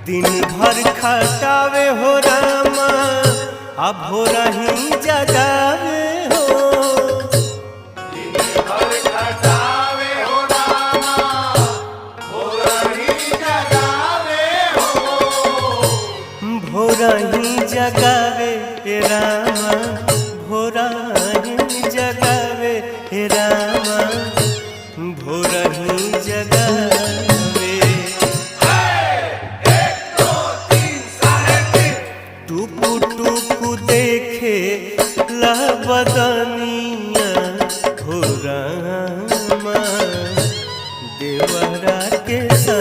दिन भर खटावे हो रामा अब हो रही जगावे हो। दिन भर खटावे हो रामा हो रही जगावे हो। भोरही जगावे रामा भोरही जगावे रामा भोरही जगावे। 1 2 3 साढ़े 3 टुकु टुकु देखे ला बदनिया हो रामा देवरा के सा